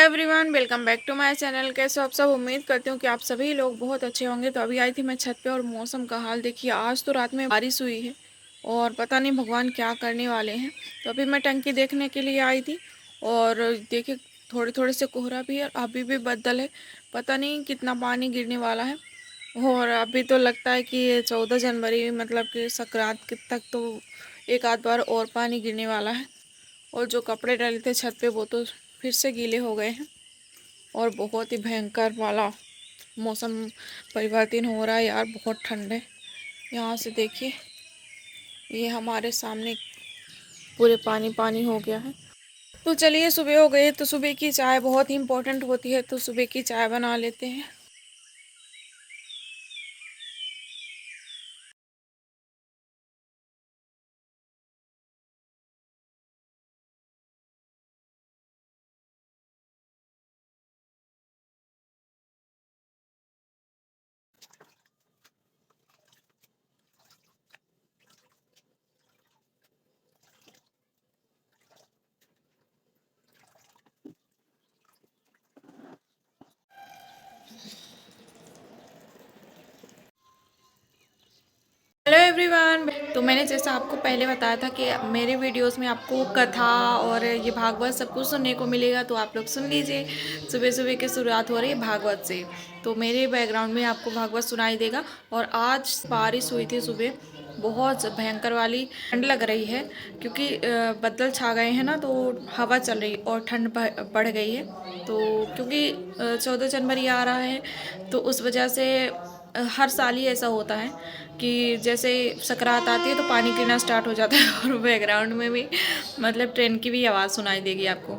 Everyone, welcome back to my channel. कैसे हो आप सब? उम्मीद करती हूँ कि आप सभी लोग बहुत अच्छे होंगे। तो अभी आई थी मैं छत पे और मौसम का हाल देखिए। आज तो रात में बारिश हुई है और पता नहीं भगवान क्या करने वाले हैं। तो अभी मैं टंकी देखने के लिए आई थी और देखिए थोड़े थोड़े से कोहरा भी है, अभी भी बदल है। पता नहीं कितना पानी गिरने वाला है। और अभी तो लगता है कि ये 14 जनवरी मतलब कि संक्रांत तक तो एक आध बार और पानी गिरने वाला है। और जो कपड़े डाले थे छत पे वो तो फिर से गीले हो गए हैं। और बहुत ही भयंकर वाला मौसम परिवर्तन हो रहा है यार। बहुत ठंड है। यहाँ से देखिए, ये हमारे सामने पूरे पानी पानी हो गया है। तो चलिए, सुबह हो गई है तो सुबह की चाय बहुत ही इम्पोर्टेंट होती है, तो सुबह की चाय बना लेते हैं। Hello everyone. तो मैंने जैसा आपको पहले बताया था कि मेरे वीडियोस में आपको कथा और ये भागवत सब कुछ सुनने को मिलेगा, तो आप लोग सुन लीजिए। सुबह सुबह की शुरुआत हो रही है भागवत से, तो मेरे बैकग्राउंड में आपको भागवत सुनाई देगा। और आज बारिश हुई थी सुबह, बहुत भयंकर वाली ठंड लग रही है क्योंकि बादल छा गए हैं ना, तो हवा चल रही और ठंड बढ़ गई है। तो क्योंकि 14 जनवरी आ रहा है, तो उस वजह से हर साल ही ऐसा होता है कि जैसे सकरात आती है तो पानी गिरना स्टार्ट हो जाता है। और बैकग्राउंड में भी मतलब ट्रेन की भी आवाज़ सुनाई देगी आपको।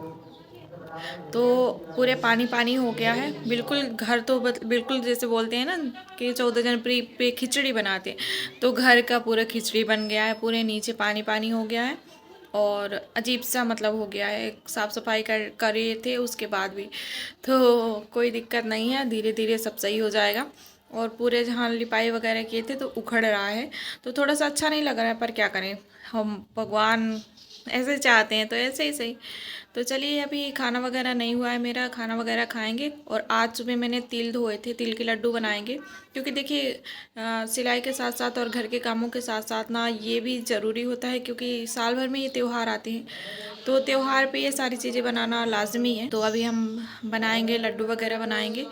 तो पूरे पानी पानी हो गया है बिल्कुल। घर तो बिल्कुल जैसे बोलते हैं ना कि 14 जनवरी पे खिचड़ी बनाते हैं, तो घर का पूरा खिचड़ी बन गया है। पूरे नीचे पानी पानी हो गया है और अजीब सा मतलब हो गया है। साफ़ सफाई कर रहे थे उसके बाद भी, तो कोई दिक्कत नहीं है, धीरे धीरे सब सही हो जाएगा। और पूरे जहाँ लिपाई वगैरह किए थे तो उखड़ रहा है, तो थोड़ा सा अच्छा नहीं लग रहा है, पर क्या करें, हम भगवान ऐसे चाहते हैं तो ऐसे ही सही। तो चलिए, अभी खाना वगैरह नहीं हुआ है मेरा, खाना वगैरह खाएंगे। और आज सुबह मैंने तिल धोए थे, तिल के लड्डू बनाएंगे। क्योंकि देखिए सिलाई के साथ साथ और घर के कामों के साथ साथ ना ये भी ज़रूरी होता है, क्योंकि साल भर में ये त्यौहार आते हैं, तो त्यौहार पे ये सारी चीज़ें बनाना लाजमी है। तो अभी हम बनाएंगे, लड्डू वगैरह बनाएंगे।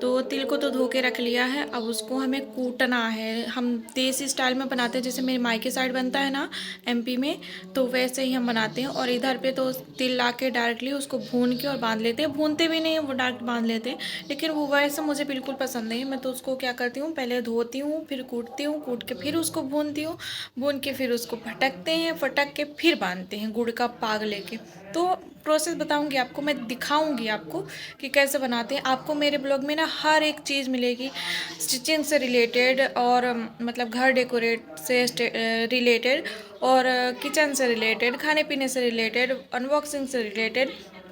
तो तिल को तो धो के रख लिया है, अब उसको हमें कूटना है। हम देसी स्टाइल में बनाते हैं, जैसे मेरे मायके साइड बनता है ना एमपी में, तो वैसे ही हम बनाते हैं। और इधर पे तो तिल ला के डायरेक्टली उसको भून के और बांध लेते हैं। भूनते भी नहीं हैं, वो डायरेक्ट बांध लेते हैं, लेकिन वो वैसे मुझे बिल्कुल पसंद नहीं है। मैं तो उसको क्या करती हूँ, पहले धोती हूँ, फिर कूटती हूँ, कूट के फिर उसको भूनती हूँ, भून के फिर उसको फटकते हैं, फटक के फिर बांधते हैं गुड़ का पाग लेके। तो प्रोसेस बताऊंगी आपको, मैं दिखाऊंगी आपको कि कैसे बनाते हैं। आपको मेरे ब्लॉग में ना हर एक चीज़ मिलेगी, स्टिचिंग से रिलेटेड और मतलब घर डेकोरेट से रिलेटेड, और किचन से रिलेटेड, खाने पीने से रिलेटेड, अनबॉक्सिंग से रिलेटेड,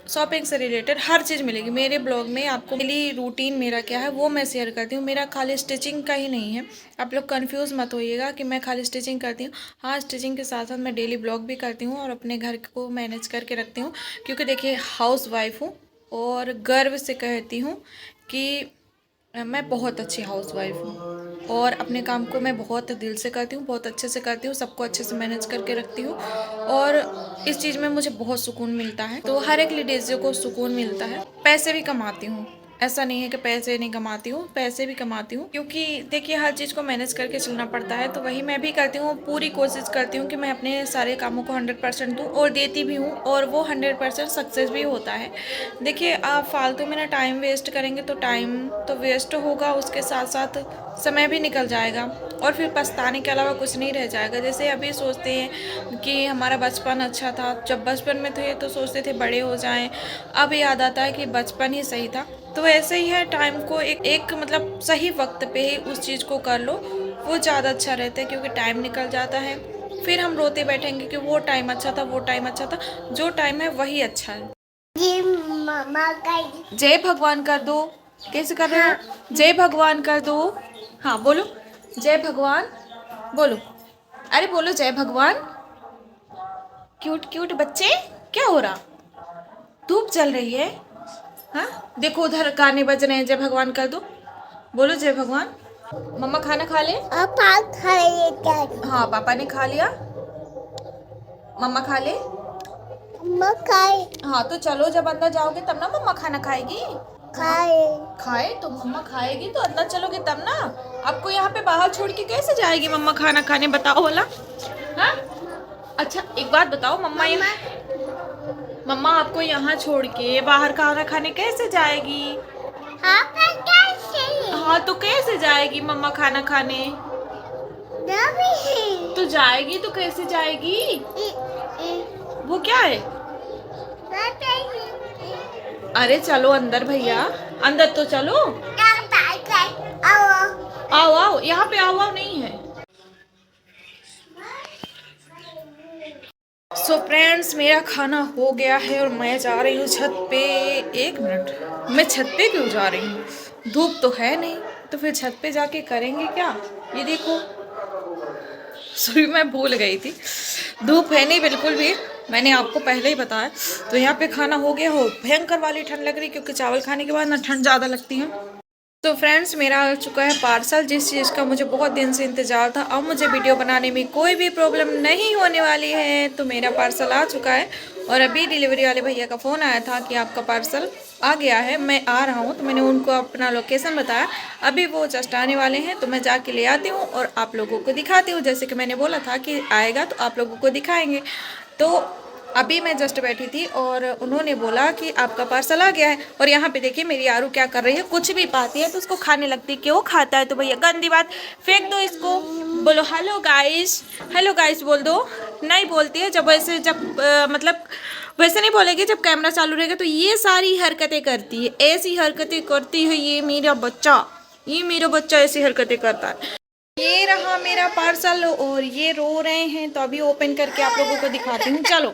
शॉपिंग से रिलेटेड हर चीज़ मिलेगी मेरे ब्लॉग में। आपको डेली रूटीन मेरा क्या है वो मैं शेयर करती हूँ। मेरा खाली स्टिचिंग का ही नहीं है, आप लोग कंफ्यूज मत होइएगा कि मैं खाली स्टिचिंग करती हूँ। हाँ, स्टिचिंग के साथ साथ मैं डेली ब्लॉग भी करती हूँ और अपने घर को मैनेज करके रखती हूँ। क्योंकि देखिए, हाउस वाइफ हूँ और गर्व से कहती हूँ कि मैं बहुत अच्छी हाउस वाइफ हूँ और अपने काम को मैं बहुत दिल से करती हूँ, बहुत अच्छे से करती हूँ, सबको अच्छे से मैनेज करके रखती हूँ। और इस चीज़ में मुझे बहुत सुकून मिलता है। तो हर एक लेडीज़ को सुकून मिलता है। पैसे भी कमाती हूँ, ऐसा नहीं है कि पैसे नहीं कमाती हूँ, पैसे भी कमाती हूँ। क्योंकि देखिए, हर चीज़ को मैनेज करके चलना पड़ता है, तो वही मैं भी करती हूँ। पूरी कोशिश करती हूँ कि मैं अपने सारे कामों को 100% दूँ, और देती भी हूँ, और वो 100% सक्सेस भी होता है। देखिए, आप फालतू में ना टाइम वेस्ट करेंगे तो टाइम तो वेस्ट होगा, उसके साथ साथ समय भी निकल जाएगा और फिर पछताने के अलावा कुछ नहीं रह जाएगा। जैसे अभी सोचते हैं कि हमारा बचपन अच्छा था, जब बचपन में थे तो सोचते थे बड़े हो जाएं, अब याद आता है कि बचपन ही सही था। तो ऐसे ही है, टाइम को एक मतलब सही वक्त पे ही उस चीज़ को कर लो, वो ज़्यादा अच्छा रहता है। क्योंकि टाइम निकल जाता है, फिर हम रोते बैठेंगे कि वो टाइम अच्छा था, वो टाइम अच्छा था। जो टाइम है वही अच्छा है। ये मामा का जय भगवान कर दो। कैसे कर रहे हो? हाँ। जय भगवान कर दो। हाँ बोलो, जय भगवान बोलो। अरे बोलो जय भगवान। क्यूट क्यूट बच्चे, क्या हो रहा? धूप जल रही है। हाँ देखो उधर गाने बज रहे हैं, जय भगवान कर दो, बोलो जय भगवान। मम्मा खाना खा ले? पापा खा ले। हाँ पापा ने खा लिया। मम्मा खा ले? मम्मा खाए। हाँ तो चलो, जब अंदर जाओगे तब ना मम्मा खाना खाएगी। खाए। खाए तो मम्मा खाएगी तो अंदर चलोगे तब ना। आपको यहाँ पे बाहर छोड़ के कैसे जाएगी मम्मा खाना खाने, बताओ बोला। हाँ अच्छा एक बात बताओ, मम्मा आपको यहाँ छोड़ के बाहर खाना खाने कैसे जाएगी? हाँ कैसे? हाँ तो कैसे जाएगी मम्मा खाना खाने? तो जाएगी तो कैसे जाएगी? वो क्या है? अरे चलो अंदर भैया, अंदर तो चलो। आओ आओ, यहाँ पे आओ आओ नहीं है। सो फ्रेंड्स मेरा खाना हो गया है और मैं जा रही हूँ छत पे। एक मिनट, मैं छत पे क्यों जा रही हूँ? धूप तो है नहीं, तो फिर छत पे जाके करेंगे क्या? ये देखो, सॉरी मैं भूल गई थी, धूप है नहीं बिल्कुल भी, मैंने आपको पहले ही बताया। तो यहाँ पे खाना हो गया, हो भयंकर वाली ठंड लग रही, क्योंकि चावल खाने के बाद ना ठंड ज़्यादा लगती है। तो फ्रेंड्स मेरा आ चुका है पार्सल, जिस चीज़ का मुझे बहुत दिन से इंतज़ार था। अब मुझे वीडियो बनाने में कोई भी प्रॉब्लम नहीं होने वाली है। तो मेरा पार्सल आ चुका है और अभी डिलीवरी वाले भैया का फ़ोन आया था कि आपका पार्सल आ गया है, मैं आ रहा हूँ। तो मैंने उनको अपना लोकेशन बताया, अभी वो जस्ट आने वाले हैं। तो मैं जाके ले आती हूँ और आप लोगों को दिखाती हूँ, जैसे कि मैंने बोला था कि आएगा तो आप लोगों को दिखाएँगे। तो अभी मैं जस्ट बैठी थी और उन्होंने बोला कि आपका पार्सल आ गया है। और यहाँ पे देखिए मेरी आरू क्या कर रही है, कुछ भी पाती है तो उसको खाने लगती है। क्यों खाता है तो भैया गंदी बात, फेंक दो इसको। बोलो हेलो गाइस बोल दो। नहीं बोलती है, जब वैसे मतलब वैसे नहीं बोलेगी, जब कैमरा चालू रहेगा तो ये सारी हरकतें करती है, ऐसी हरकतें करती है ये मेरा बच्चा ऐसी हरकतें करता है। ये रहा मेरा पार्सल और ये रो रहे हैं, तो अभी ओपन करके आप लोगों को दिखाती हूँ।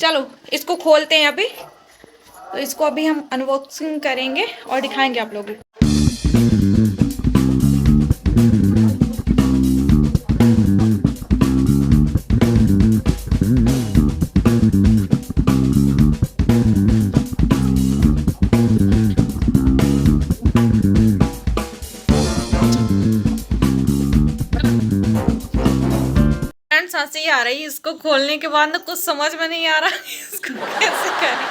चलो इसको खोलते हैं अभी। तो इसको अभी हम अनबॉक्सिंग करेंगे और दिखाएंगे आप लोगों को। हंसी आ रही है इसको खोलने के बाद ना, कुछ समझ में नहीं आ रहा इसको कैसे करें,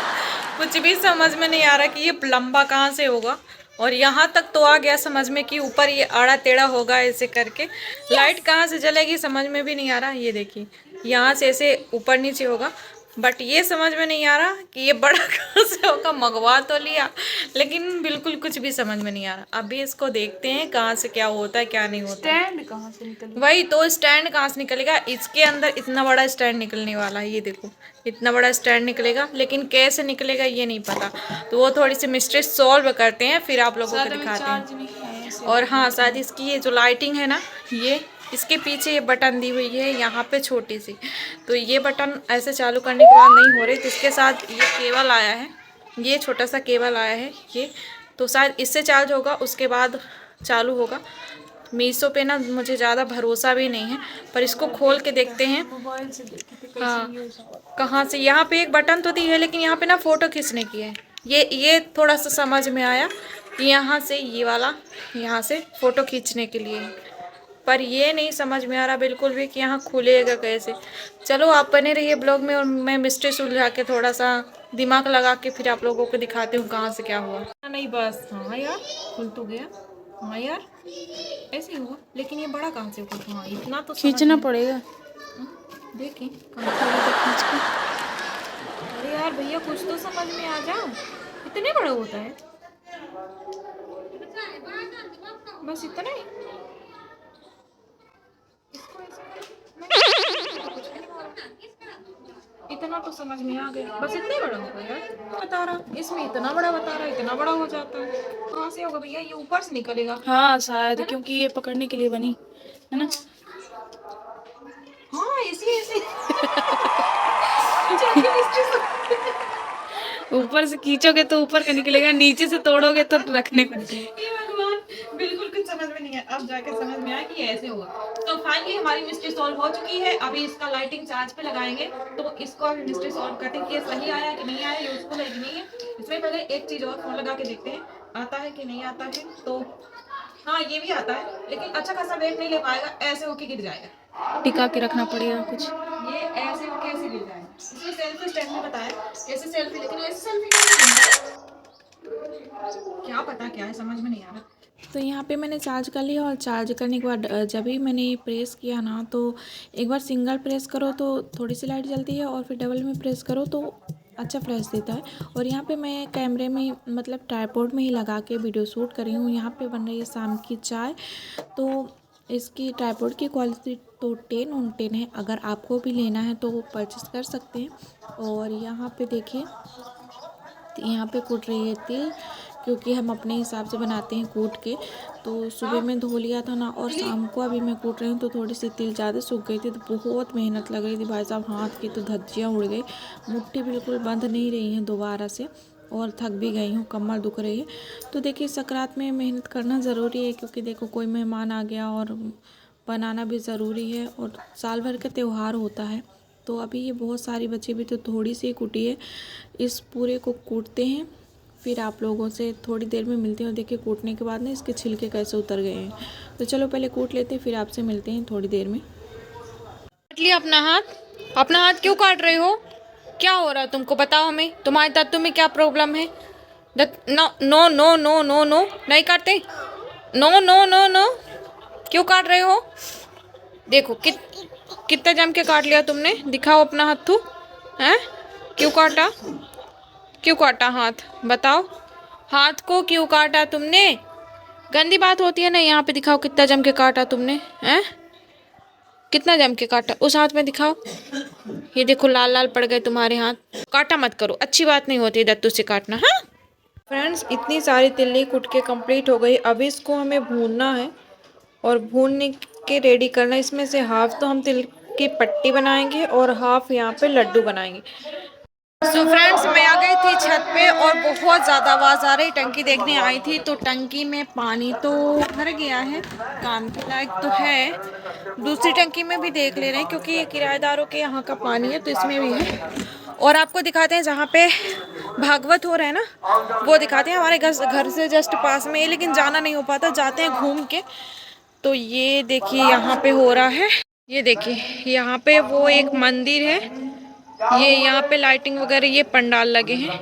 कुछ भी समझ में नहीं आ रहा कि ये लंबा कहाँ से होगा। और यहाँ तक तो आ गया समझ में कि ऊपर ये आड़ा टेढ़ा होगा ऐसे करके। लाइट कहाँ से जलेगी समझ में भी नहीं आ रहा। ये देखिए यहाँ से ऐसे ऊपर नीचे होगा, बट ये समझ में नहीं आ रहा कि ये बड़ा कहाँ से होगा। मंगवा तो लिया लेकिन बिल्कुल कुछ भी समझ में नहीं आ रहा। अभी इसको देखते हैं कहाँ से क्या होता है क्या नहीं होता। स्टैंड कहाँ से निकलेगा? वही तो, स्टैंड कहाँ से निकलेगा? इसके अंदर इतना बड़ा स्टैंड निकलने वाला है, ये देखो इतना बड़ा स्टैंड निकलेगा, लेकिन कैसे निकलेगा ये नहीं पता। तो वो थोड़ी सी मिस्ट्री सॉल्व करते हैं फिर आप लोगों को दिखाते हैं। और हाँ शायद इसकी ये जो लाइटिंग है ना, ये इसके पीछे ये बटन दी हुई है यहाँ पे छोटी सी, तो ये बटन ऐसे चालू करने के बाद नहीं हो रही। तो इसके साथ ये केबल आया है, ये छोटा सा केबल आया है ये, तो शायद इससे चार्ज होगा उसके बाद चालू होगा। मीशो पे ना मुझे ज़्यादा भरोसा भी नहीं है, पर इसको खोल के देखते हैं। हाँ कहाँ से, यहाँ पे एक बटन तो दी है लेकिन यहाँ पे ना फ़ोटो खींचने की है। ये थोड़ा सा समझ में आया कि यहाँ से ये वाला, यहाँ से फ़ोटो खींचने के लिए, पर ये नहीं समझ में आ रहा बिल्कुल भी कि यहाँ खुलेगा कैसे। चलो आप बने रहिए ब्लॉग में और मैं मिस्ट्री सुलझा के थोड़ा सा दिमाग लगा के फिर आप लोगों को दिखाती हूँ कहाँ से क्या हुआ। नहीं बस, हाँ यार खुल तो गया, हाँ यार ऐसे ही हुआ, लेकिन ये बड़ा कहाँ से हुआ? हाँ इतना तो खींचना पड़ेगा, देखिए कहाँ से खींच के। अरे यार भैया कुछ तो समझ में आ जाओ, इतने बड़ा होता है? बस इतना ही, इतना तो समझ में आ गया, बस इतना बड़ा होगा यार। बता रहा इसमें इतना बड़ा बता रहा, इतना बड़ा हो जाता है, कहाँ से होगा भैया? ये ऊपर से निकलेगा। हाँ शायद, क्योंकि ये पकड़ने के लिए बनी है ना। हाँ इसलिए ऊपर से खींचोगे तो ऊपर का निकलेगा, नीचे से तोड़ोगे तो रखने को। भगवान बिल्कुल कुछ समझ में नहीं है। अब जाके समझ में आया कि ये ऐसे होगा। तो फाइनली हमारी मिस्ट्री सॉल्व हो चुकी है। अभी इसका लाइटिंग चार्ज पे लगाएंगे तो इसको अभी मिस्ट्री सॉल्व करते हैं कि ये सही आया कि नहीं आया, यूजफुल है कि नहीं है। इसमें पहले एक चीज और फोन लगा के देखते हैं आता है कि नहीं आता है। तो हाँ, ये भी आता है लेकिन अच्छा खासा वेट नहीं ले पाएगा, ऐसे होके गिर जाएगा। टिका के रखना पड़ेगा कुछ, ये ऐसे होके ऐसे गिर जाएगा। इसमें सेल्फी स्टैंड में बताया ऐसे सेल्फी, लेकिन ऐसे सेल्फी क्या पता क्या है, समझ में नहीं आ रहा। तो यहाँ पे मैंने चार्ज कर लिया और चार्ज करने के बाद जब भी मैंने प्रेस किया ना, तो एक बार सिंगल प्रेस करो तो थोड़ी सी लाइट जलती है और फिर डबल में प्रेस करो तो अच्छा फ्लैश देता है। और यहाँ पे मैं कैमरे में मतलब ट्राइपॉड में ही लगा के वीडियो शूट कर रही हूँ। यहाँ पे बन रही है शाम की चाय। तो इसकी ट्राइपॉड की क्वालिटी तो 10/10 है। अगर आपको भी लेना है तो वो परचेस कर सकते हैं। और यहाँ पे देखिए, यहाँ पे कूट रही है तिल, क्योंकि हम अपने हिसाब से बनाते हैं कूट के। तो सुबह में धो लिया था ना, और शाम को अभी मैं कूट रही हूँ तो थोड़ी सी तिल ज़्यादा सूख गई थी, तो बहुत मेहनत लग रही थी भाई साहब। हाथ की तो धज्जियाँ उड़ गई, मुट्ठी बिल्कुल बंद नहीं रही है दोबारा से, और थक भी गई हूँ, कमर दुख रही है। तो देखिए सकरात में मेहनत करना ज़रूरी है, क्योंकि देखो कोई मेहमान आ गया और बनाना भी ज़रूरी है, और साल भर का त्यौहार होता है। तो अभी ये बहुत सारी बची भी तो थोड़ी सी कुटी है, इस पूरे को कूटते हैं, फिर आप लोगों से थोड़ी देर में मिलते हैं। और देखिए कूटने के बाद ना इसके छिलके कैसे उतर गए हैं। तो चलो पहले कूट लेते हैं, फिर आपसे मिलते हैं थोड़ी देर में। काट लिया अपना हाथ? अपना हाथ क्यों काट रहे हो? क्या हो रहा है तुमको, बताओ हमें। तुम्हारे दांतों में क्या प्रॉब्लम है? No no no no no no, नहीं काटते। नो नो नो नो, क्यों काट रहे हो? देखो कितना जम के काट लिया तुमने, दिखाओ अपना हाथ। तू हैं, क्यों काटा? क्यों काटा हाथ, बताओ। हाथ को क्यों काटा तुमने? गंदी बात होती है ना। यहाँ पे दिखाओ कितना जम के काटा तुमने, हैं? कितना जम के काटा, उस हाथ में दिखाओ। ये देखो लाल लाल पड़ गए तुम्हारे हाथ। काटा मत करो, अच्छी बात नहीं होती दत्तू से काटना। हाँ फ्रेंड्स, इतनी सारी तिल्ली कुट के कंप्लीट हो गई। अभी इसको हमें भूनना है और भूनने के रेडी करना। इसमें से हाफ तो हम तिल की पट्टी बनाएंगे और हाफ यहाँ पे लड्डू बनाएंगे। सो फ्रेंड्स, मैं आ गई थी छत पे और बहुत ज़्यादा आवाज़ आ रही। टंकी देखने आई थी तो टंकी में पानी तो भर गया है, काम के लायक तो है। दूसरी टंकी में भी देख ले रहे हैं, क्योंकि ये किराएदारों के यहाँ का पानी है तो इसमें भी है। और आपको दिखाते हैं जहाँ पे भागवत हो रहा है ना, वो दिखाते हैं। हमारे घर से जस्ट पास में है, लेकिन जाना नहीं हो पाता, जाते हैं घूम के। तो ये देखिए यहाँ पे हो रहा है, ये देखिए यहाँ पे वो एक मंदिर है, ये यहाँ पे लाइटिंग वगैरह, ये पंडाल लगे हैं,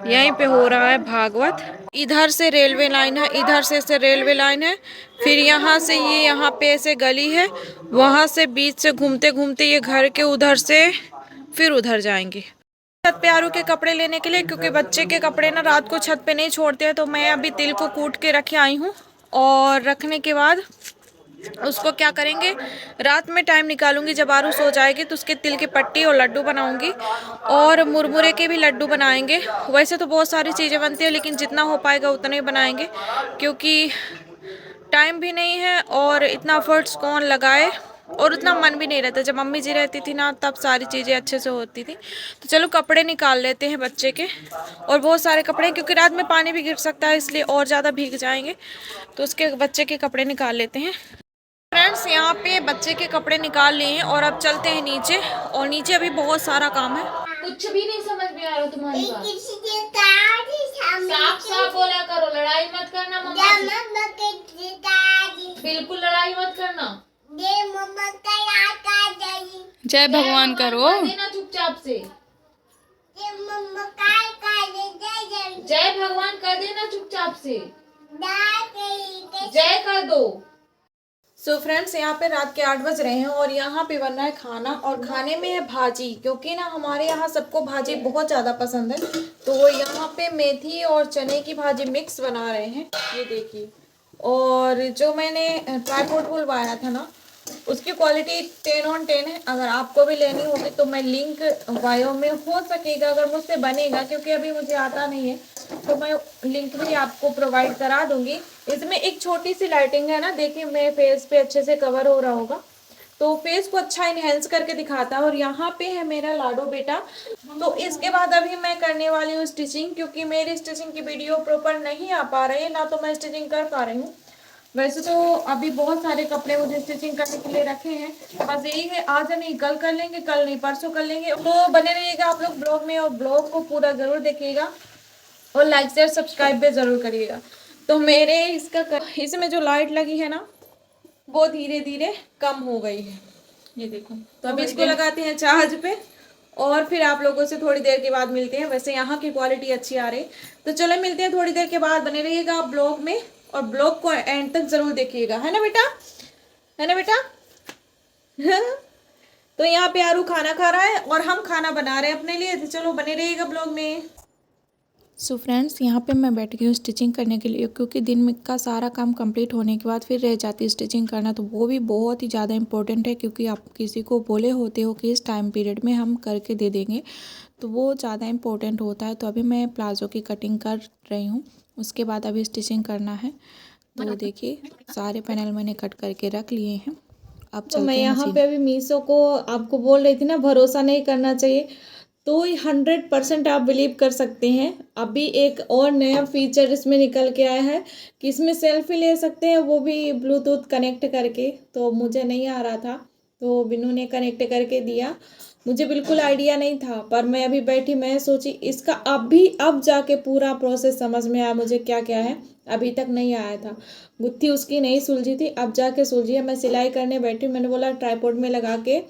यहीं पे हो रहा है भागवत। इधर से रेलवे लाइन है, इधर से रेलवे लाइन है, फिर यहाँ से ये यहाँ पे ऐसे गली है, वहाँ से बीच से घूमते घूमते ये घर के उधर से फिर उधर जाएंगे छत पे आरू के कपड़े लेने के लिए, क्योंकि बच्चे के कपड़े ना रात को छत पे नहीं छोड़ते हैं। तो मैं अभी तिल को कूट के रखे आई हूँ, और रखने के बाद उसको क्या करेंगे, रात में टाइम निकालूंगी जब आरू सो जाएगी तो उसके तिल की पट्टी और लड्डू बनाऊंगी, और मुरमुरे के भी लड्डू बनाएंगे। वैसे तो बहुत सारी चीज़ें बनती है, लेकिन जितना हो पाएगा उतना ही बनाएंगे, क्योंकि टाइम भी नहीं है और इतना एफर्ट्स कौन लगाए, और उतना मन भी नहीं रहता। जब मम्मी जी रहती थी ना, तब सारी चीज़ें अच्छे से होती थी। तो चलो कपड़े निकाल लेते हैं बच्चे के, और बहुत सारे कपड़े हैं, क्योंकि रात में पानी भी गिर सकता है, इसलिए और ज़्यादा भीग जाएंगे। तो उसके बच्चे के कपड़े निकाल लेते हैं। फ्रेंड्स, यहाँ पे बच्चे के कपड़े निकाल लिए हैं और अब चलते हैं नीचे, और नीचे अभी बहुत सारा काम है। कुछ भी नहीं समझ में आ रहा तुम्हारी बात, साफ साफ बोला करो, लड़ाई मत करना मम्मा से। बिल्कुल लड़ाई मत करना। जय भगवान करो देना चुपचाप से। जय भगवान कर देना चुपचाप से, जय कर दो। सो फ्रेंड्स, यहाँ पे रात के 8 बज रहे हैं और यहाँ पे बन रहा है खाना, और खाने में है भाजी, क्योंकि ना हमारे यहाँ सबको भाजी बहुत ज़्यादा पसंद है। तो यहाँ पे मेथी और चने की भाजी मिक्स बना रहे हैं, ये देखिए। और जो मैंने ट्राइपॉड बुलवाया था ना, उसकी क्वालिटी 10/10 है। अगर आपको भी लेनी होगी तो मैं लिंक बायो में, हो सकेगा अगर मुझसे बनेगा, क्योंकि अभी मुझे आता नहीं है, तो मैं लिंक भी आपको प्रोवाइड करा दूंगी। इसमें एक छोटी सी लाइटिंग है ना, देखिए मेरे फेस पे अच्छे से कवर हो रहा होगा, तो फेस को अच्छा इनहेंस करके दिखाता है। और यहाँ पे है मेरा लाडो बेटा। तो इसके बाद अभी मैं करने वाली हूँ स्टिचिंग, क्योंकि मेरी स्टिचिंग की वीडियो प्रॉपर नहीं आ पा रही है ना, तो मैं स्टिचिंग कर पा रही हूँ। वैसे तो अभी बहुत सारे कपड़े मुझे स्टिचिंग करने के लिए रखे हैं, बस यही है आज नहीं कल कर लेंगे, कल नहीं परसों कर लेंगे। तो बने रहिएगा आप लोग ब्लॉग में और ब्लॉग को पूरा ज़रूर देखिएगा और लाइक शेयर सब्सक्राइब भी ज़रूर करिएगा। तो मेरे इसमें जो लाइट लगी है ना वो धीरे धीरे कम हो गई है, ये देखो। तो अभी इसको लगाते हैं चार्ज पे और फिर आप लोगों से थोड़ी देर के बाद मिलते हैं। वैसे यहाँ की क्वालिटी अच्छी आ रही, तो चलो मिलते हैं थोड़ी देर के बाद। बने रहिएगा आप ब्लॉग में और ब्लॉग को एंड तक जरूर देखिएगा, है ना बेटा, है ना बेटा। तो यहाँ पे आरू खाना खा रहा है और हम खाना बना रहे हैं अपने लिए, तो चलो बने रहिएगा ब्लॉग में। सो फ्रेंड्स, यहाँ पे मैं बैठ गई हूँ स्टिचिंग करने के लिए, क्योंकि दिन में का सारा काम कंप्लीट होने के बाद फिर रह जाती है स्टिचिंग करना, तो वो भी बहुत ही ज़्यादा इम्पोर्टेंट है, क्योंकि आप किसी को बोले होते हो कि इस टाइम पीरियड में हम करके दे देंगे, तो वो ज़्यादा इम्पोर्टेंट होता है। तो अभी मैं प्लाज़ो की कटिंग कर रही हूँ, उसके बाद अभी स्टिचिंग करना है। तो देखिए सारे पैनल मैंने कट करके रख लिए हैं। अब तो मैं चलते हैं यहाँ मशीन। पे अभी मीशो को आपको बोल रही थी ना, भरोसा नहीं करना चाहिए, तो 100% आप बिलीव कर सकते हैं। अभी एक और नया फीचर इसमें निकल के आया है कि इसमें सेल्फी ले सकते हैं, वो भी ब्लूटूथ कनेक्ट करके। तो मुझे नहीं आ रहा था, तो बिन्नू ने कनेक्ट करके दिया। मुझे बिल्कुल आइडिया नहीं था, पर मैं अभी बैठी मैं सोची इसका अब जाके पूरा प्रोसेस समझ में आया मुझे क्या क्या है, अभी तक नहीं आया था। गुत्थी उसकी नहीं सुलझी थी, अब जाके सुलझी है। मैं सिलाई करने बैठी, मैंने बोला ट्राइपॉड में लगा के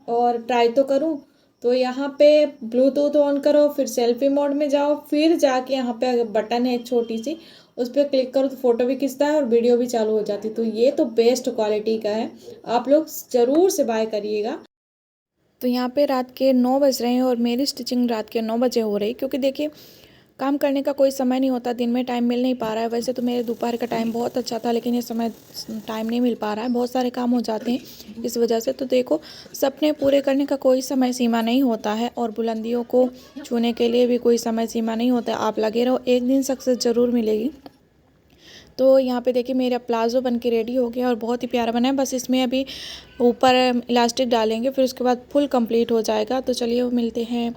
और ट्राई तो करूं। तो यहाँ पे ब्लूटूथ ऑन करो, फिर सेल्फी मोड में जाओ, फिर जाके यहाँ पे बटन है एक छोटी सी, उस पर क्लिक करो तो फोटो भी खिंचता है और वीडियो भी चालू हो जाती है। तो ये तो बेस्ट क्वालिटी का है, आप लोग ज़रूर से बाय करिएगा। तो यहाँ पे रात के 9 बज रहे हैं और मेरी स्टिचिंग रात के 9 बजे हो रही, क्योंकि देखिए काम करने का कोई समय नहीं होता, दिन में टाइम मिल नहीं पा रहा है। वैसे तो मेरे दोपहर का टाइम बहुत अच्छा था, लेकिन ये समय टाइम नहीं मिल पा रहा है, बहुत सारे काम हो जाते हैं इस वजह से। तो देखो सपने पूरे करने का कोई समय सीमा नहीं होता है और बुलंदियों को छूने के लिए भी कोई समय सीमा नहीं होता है। आप लगे रहो, एक दिन सक्सेस ज़रूर मिलेगी। तो यहाँ पे देखिए मेरा प्लाज़ो बन के रेडी हो गया और बहुत ही प्यारा बना है। बस इसमें अभी ऊपर इलास्टिक डालेंगे, फिर उसके बाद फुल कंप्लीट हो जाएगा। तो चलिए मिलते हैं,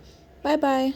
बाय बाय।